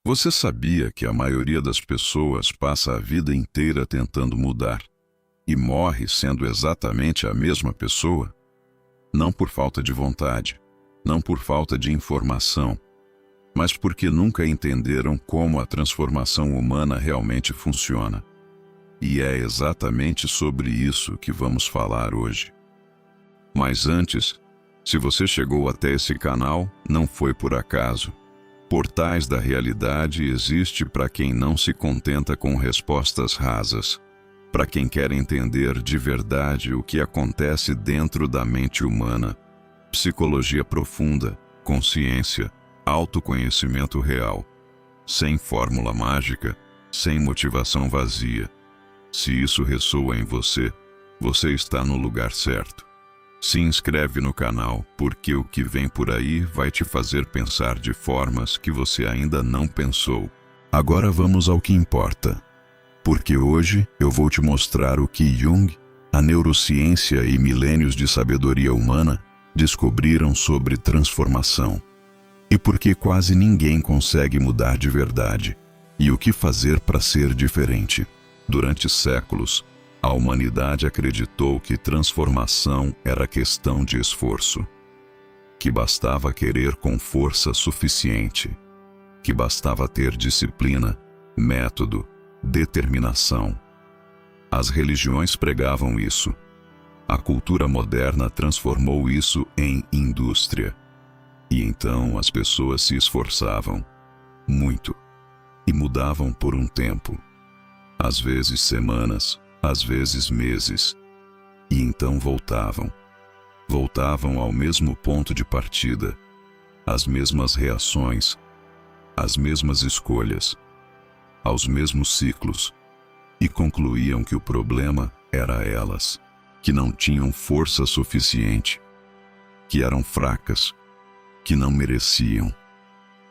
Você sabia que a maioria das pessoas passa a vida inteira tentando mudar e morre sendo exatamente a mesma pessoa? Não por falta de vontade, não por falta de informação, mas porque nunca entenderam como a transformação humana realmente funciona. E é exatamente sobre isso que vamos falar hoje. Mas antes, se você chegou até esse canal, não foi por acaso. Portais da Realidade existe para quem não se contenta com respostas rasas, para quem quer entender de verdade o que acontece dentro da mente humana, psicologia profunda, consciência, autoconhecimento real, sem fórmula mágica, sem motivação vazia. Se isso ressoa em você, você está no lugar certo. Se inscreve no canal, porque o que vem por aí vai te fazer pensar de formas que você ainda não pensou. Agora vamos ao que importa. Porque hoje eu vou te mostrar o que Jung, a neurociência e milênios de sabedoria humana descobriram sobre transformação. E por que quase ninguém consegue mudar de verdade. E o que fazer para ser diferente. Durante séculos, a humanidade acreditou que transformação era questão de esforço, que bastava querer com força suficiente, que bastava ter disciplina, método, determinação. As religiões pregavam isso. A cultura moderna transformou isso em indústria. E então as pessoas se esforçavam muito e mudavam por um tempo, às vezes semanas, às vezes meses, e então voltavam ao mesmo ponto de partida, às mesmas reações, às mesmas escolhas, aos mesmos ciclos, e concluíam que o problema era elas, que não tinham força suficiente, que eram fracas, que não mereciam,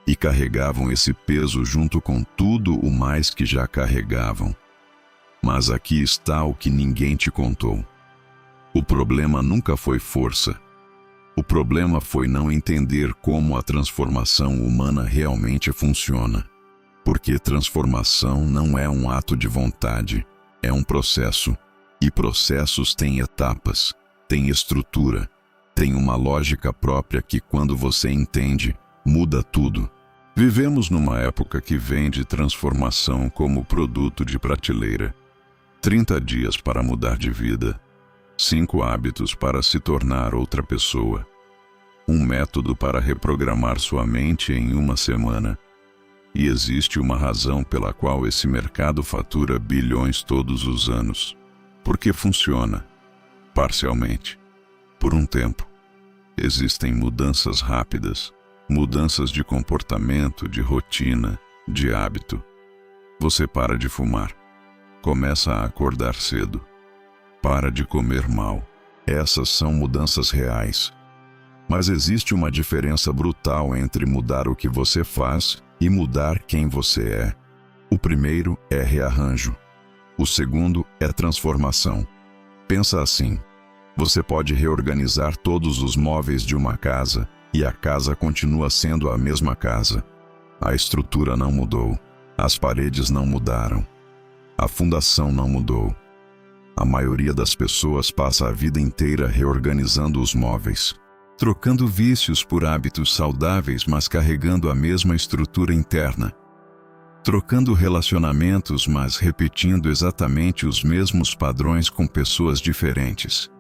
e carregavam esse peso junto com tudo o mais que já carregavam. Mas aqui está o que ninguém te contou. O problema nunca foi força. O problema foi não entender como a transformação humana realmente funciona. Porque transformação não é um ato de vontade, é um processo. E processos têm etapas, têm estrutura, têm uma lógica própria que, quando você entende, muda tudo. Vivemos numa época que vende transformação como produto de prateleira. 30 dias para mudar de vida, 5 hábitos para se tornar outra pessoa, um método para reprogramar sua mente em uma semana. E existe uma razão pela qual esse mercado fatura bilhões todos os anos. Porque funciona, parcialmente, por um tempo. Existem mudanças rápidas, mudanças de comportamento, de rotina, de hábito. Você para de fumar. Começa a acordar cedo. Para de comer mal. Essas são mudanças reais. Mas existe uma diferença brutal entre mudar o que você faz e mudar quem você é. O primeiro é rearranjo. O segundo é transformação. Pensa assim: você pode reorganizar todos os móveis de uma casa e a casa continua sendo a mesma casa. A estrutura não mudou. As paredes não mudaram. A fundação não mudou. A maioria das pessoas passa a vida inteira reorganizando os móveis, trocando vícios por hábitos saudáveis, mas carregando a mesma estrutura interna. Trocando relacionamentos, mas repetindo exatamente os mesmos padrões com pessoas diferentes.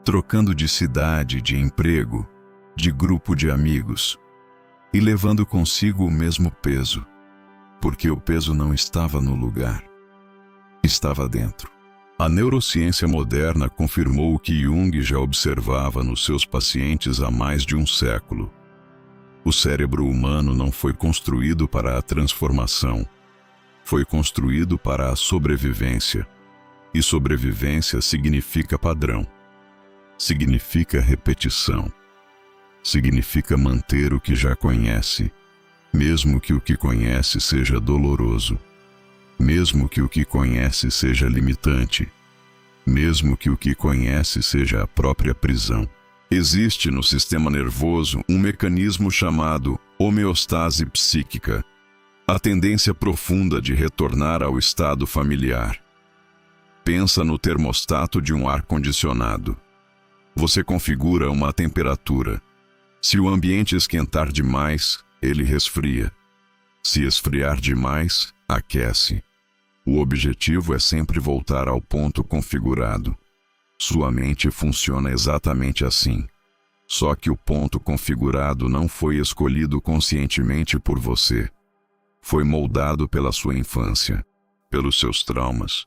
Trocando de cidade, de emprego, de grupo de amigos. E levando consigo o mesmo peso, porque o peso não estava no lugar. Estava dentro. A neurociência moderna confirmou o que Jung já observava nos seus pacientes há mais de um século. O cérebro humano não foi construído para a transformação. Foi construído para a sobrevivência. E sobrevivência significa padrão. Significa repetição. Significa manter o que já conhece, mesmo que o que conhece seja doloroso. Mesmo que o que conhece seja limitante, mesmo que o que conhece seja a própria prisão. Existe no sistema nervoso um mecanismo chamado homeostase psíquica. A tendência profunda de retornar ao estado familiar. Pensa no termostato de um ar-condicionado. Você configura uma temperatura. Se o ambiente esquentar demais, ele resfria. Se esfriar demais, aquece. O objetivo é sempre voltar ao ponto configurado. Sua mente funciona exatamente assim. Só que o ponto configurado não foi escolhido conscientemente por você. Foi moldado pela sua infância, pelos seus traumas,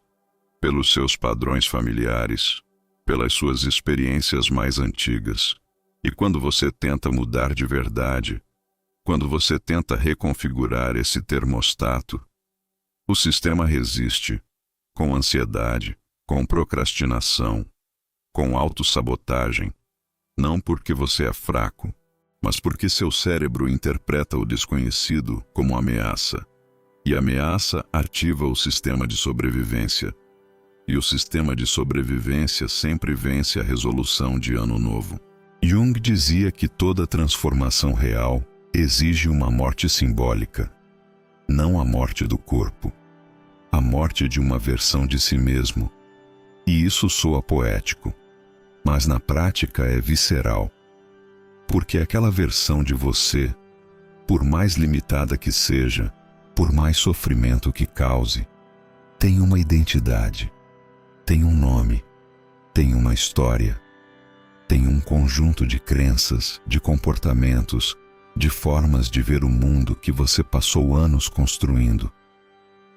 pelos seus padrões familiares, pelas suas experiências mais antigas. E quando você tenta mudar de verdade, quando você tenta reconfigurar esse termostato, o sistema resiste, com ansiedade, com procrastinação, com autossabotagem, não porque você é fraco, mas porque seu cérebro interpreta o desconhecido como ameaça. E a ameaça ativa o sistema de sobrevivência. E o sistema de sobrevivência sempre vence a resolução de ano novo. Jung dizia que toda transformação real exige uma morte simbólica, não a morte do corpo, a morte de uma versão de si mesmo. E isso soa poético, mas na prática é visceral. Porque aquela versão de você, por mais limitada que seja, por mais sofrimento que cause, tem uma identidade, tem um nome, tem uma história, tem um conjunto de crenças, de comportamentos, de formas de ver o mundo que você passou anos construindo,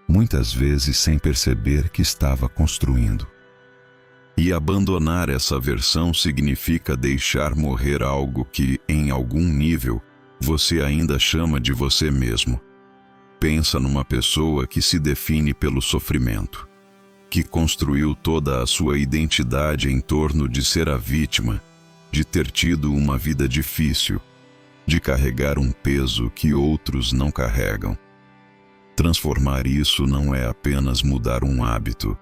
muitas vezes sem perceber que estava construindo. E abandonar essa versão significa deixar morrer algo que, em algum nível, você ainda chama de você mesmo. Pensa numa pessoa que se define pelo sofrimento, que construiu toda a sua identidade em torno de ser a vítima, de ter tido uma vida difícil, de carregar um peso que outros não carregam. Transformar isso não é apenas mudar um hábito,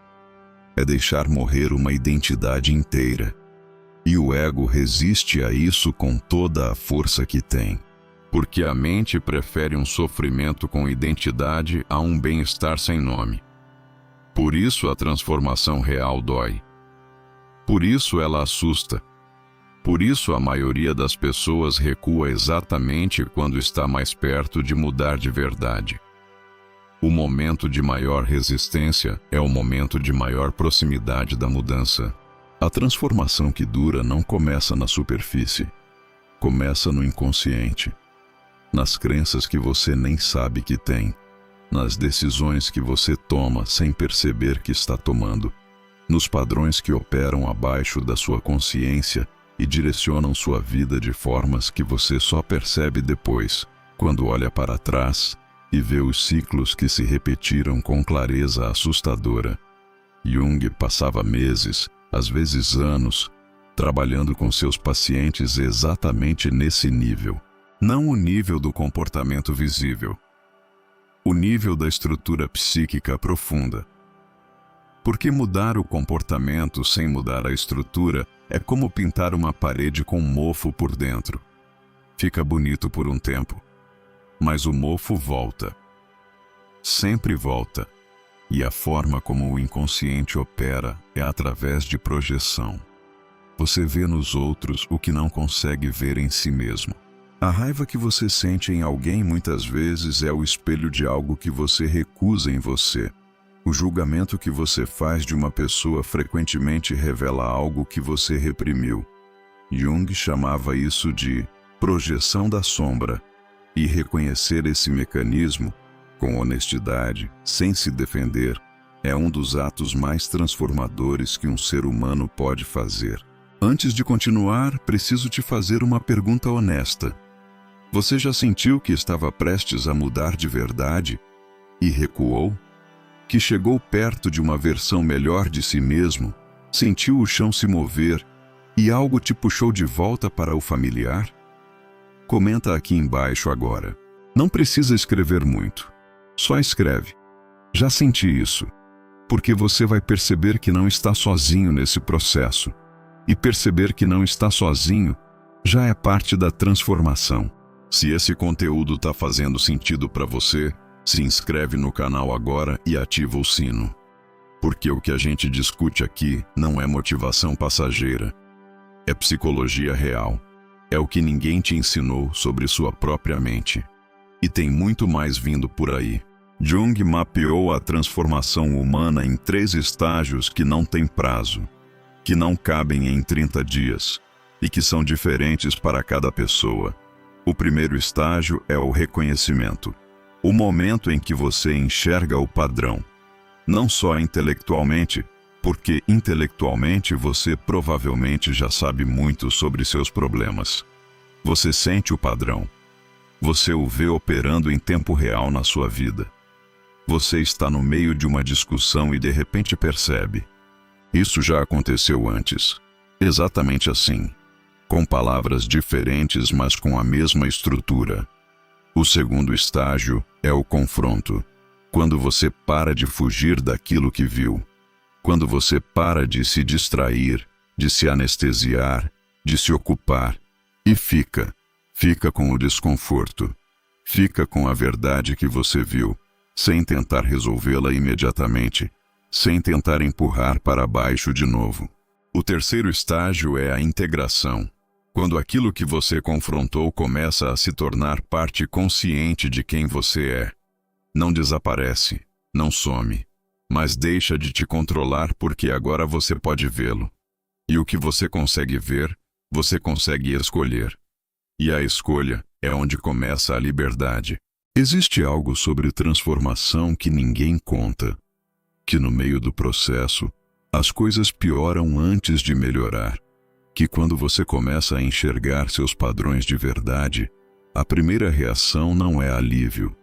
é deixar morrer uma identidade inteira. E o ego resiste a isso com toda a força que tem. Porque a mente prefere um sofrimento com identidade a um bem-estar sem nome. Por isso a transformação real dói. Por isso ela assusta. Por isso a maioria das pessoas recua exatamente quando está mais perto de mudar de verdade. O momento de maior resistência é o momento de maior proximidade da mudança. A transformação que dura não começa na superfície. Começa no inconsciente. Nas crenças que você nem sabe que tem. Nas decisões que você toma sem perceber que está tomando. Nos padrões que operam abaixo da sua consciência e direcionam sua vida de formas que você só percebe depois, quando olha para trás e vê os ciclos que se repetiram com clareza assustadora. Jung passava meses, às vezes anos, trabalhando com seus pacientes exatamente nesse nível. Não o nível do comportamento visível, o nível da estrutura psíquica profunda. Porque mudar o comportamento sem mudar a estrutura é como pintar uma parede com mofo por dentro. Fica bonito por um tempo, mas o mofo volta. Sempre volta. E a forma como o inconsciente opera é através de projeção. Você vê nos outros o que não consegue ver em si mesmo. A raiva que você sente em alguém muitas vezes é o espelho de algo que você recusa em você. O julgamento que você faz de uma pessoa frequentemente revela algo que você reprimiu. Jung chamava isso de projeção da sombra. E reconhecer esse mecanismo, com honestidade, sem se defender, é um dos atos mais transformadores que um ser humano pode fazer. Antes de continuar, preciso te fazer uma pergunta honesta. Você já sentiu que estava prestes a mudar de verdade e recuou? Que chegou perto de uma versão melhor de si mesmo, sentiu o chão se mover e algo te puxou de volta para o familiar? Comenta aqui embaixo agora. Não precisa escrever muito. Só escreve. Já senti isso. Porque você vai perceber que não está sozinho nesse processo. E perceber que não está sozinho já é parte da transformação. Se esse conteúdo está fazendo sentido para você, Se inscreve no canal agora e ativa o sino. Porque o que a gente discute aqui não é motivação passageira. É psicologia real. É o que ninguém te ensinou sobre sua própria mente. E tem muito mais vindo por aí. Jung mapeou a transformação humana em 3 estágios que não têm prazo, que não cabem em 30 dias e que são diferentes para cada pessoa. O primeiro estágio é o reconhecimento, o momento em que você enxerga o padrão. Não só intelectualmente, porque intelectualmente você provavelmente já sabe muito sobre seus problemas. Você sente o padrão. Você o vê operando em tempo real na sua vida. Você está no meio de uma discussão e de repente percebe: isso já aconteceu antes. Exatamente assim. Com palavras diferentes, mas com a mesma estrutura. O segundo estágio é o confronto. Quando você para de fugir daquilo que viu. Quando você para de se distrair, de se anestesiar, de se ocupar. E fica com o desconforto. Fica com a verdade que você viu, sem tentar resolvê-la imediatamente, sem tentar empurrar para baixo de novo. O terceiro estágio é a integração. Quando aquilo que você confrontou começa a se tornar parte consciente de quem você é. Não desaparece, não some, mas deixa de te controlar porque agora você pode vê-lo. E o que você consegue ver, você consegue escolher. E a escolha é onde começa a liberdade. Existe algo sobre transformação que ninguém conta, que no meio do processo, as coisas pioram antes de melhorar. Que quando você começa a enxergar seus padrões de verdade, a primeira reação não é alívio.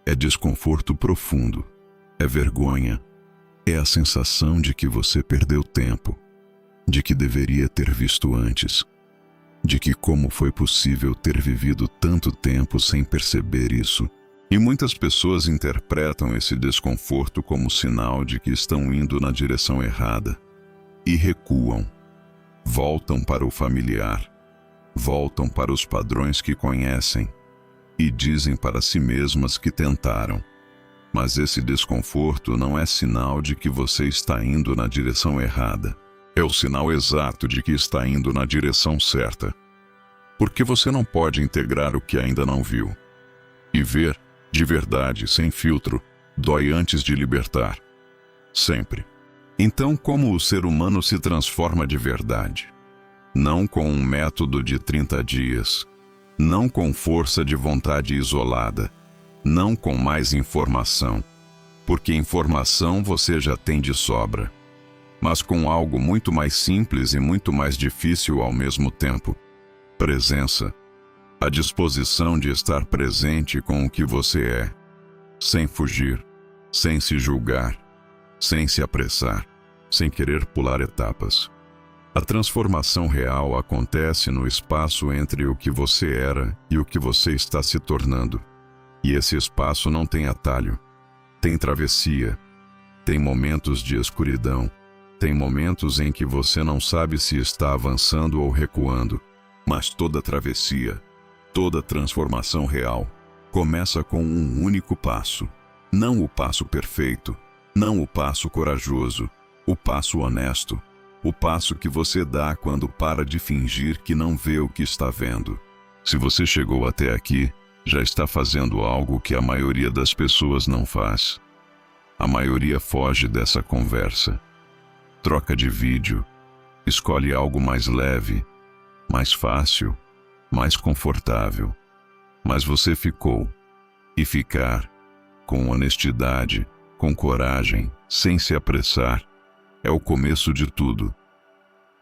É desconforto profundo, é vergonha, é a sensação de que você perdeu tempo, de que deveria ter visto antes, de que como foi possível ter vivido tanto tempo sem perceber isso. E muitas pessoas interpretam esse desconforto como sinal de que estão indo na direção errada e recuam, voltam para o familiar, voltam para os padrões que conhecem, e dizem para si mesmas que tentaram. Mas esse desconforto não é sinal de que você está indo na direção errada. É o sinal exato de que está indo na direção certa. Porque você não pode integrar o que ainda não viu. E ver, de verdade, sem filtro, dói antes de libertar. Sempre. Então, como o ser humano se transforma de verdade? Não com um método de 30 dias. Não com força de vontade isolada, não com mais informação, porque informação você já tem de sobra, mas com algo muito mais simples e muito mais difícil ao mesmo tempo: presença, a disposição de estar presente com o que você é, sem fugir, sem se julgar, sem se apressar, sem querer pular etapas. A transformação real acontece no espaço entre o que você era e o que você está se tornando. E esse espaço não tem atalho. Tem travessia. Tem momentos de escuridão. Tem momentos em que você não sabe se está avançando ou recuando. Mas toda travessia, toda transformação real, começa com um único passo. Não o passo perfeito, não o passo corajoso, o passo honesto. O passo que você dá quando para de fingir que não vê o que está vendo. Se você chegou até aqui, já está fazendo algo que a maioria das pessoas não faz. A maioria foge dessa conversa. Troca de vídeo, escolhe algo mais leve, mais fácil, mais confortável. Mas você ficou. E ficar, com honestidade, com coragem, sem se apressar, é o começo de tudo.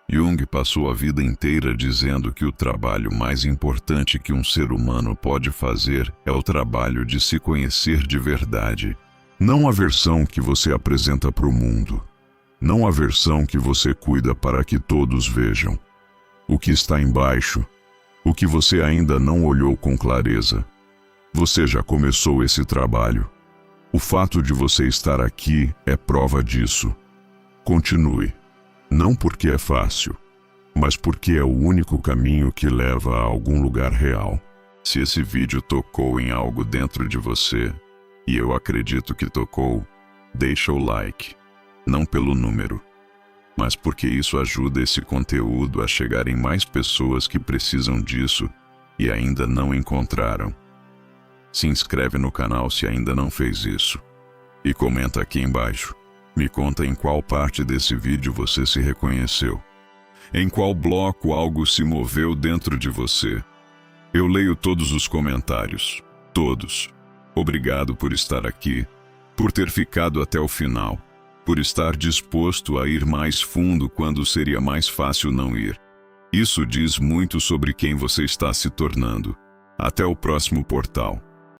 Jung passou a vida inteira dizendo que o trabalho mais importante que um ser humano pode fazer é o trabalho de se conhecer de verdade. Não a versão que você apresenta para o mundo. Não a versão que você cuida para que todos vejam. O que está embaixo, o que você ainda não olhou com clareza. Você já começou esse trabalho. O fato de você estar aqui é prova disso. Continue. Não porque é fácil, mas porque é o único caminho que leva a algum lugar real. Se esse vídeo tocou em algo dentro de você, e eu acredito que tocou, deixa o like. Não pelo número, mas porque isso ajuda esse conteúdo a chegar em mais pessoas que precisam disso e ainda não encontraram. Se inscreve no canal se ainda não fez isso. E comenta aqui embaixo. Me conta em qual parte desse vídeo você se reconheceu. Em qual bloco algo se moveu dentro de você. Eu leio todos os comentários. Todos. Obrigado por estar aqui, por ter ficado até o final, por estar disposto a ir mais fundo quando seria mais fácil não ir. Isso diz muito sobre quem você está se tornando. Até o próximo portal.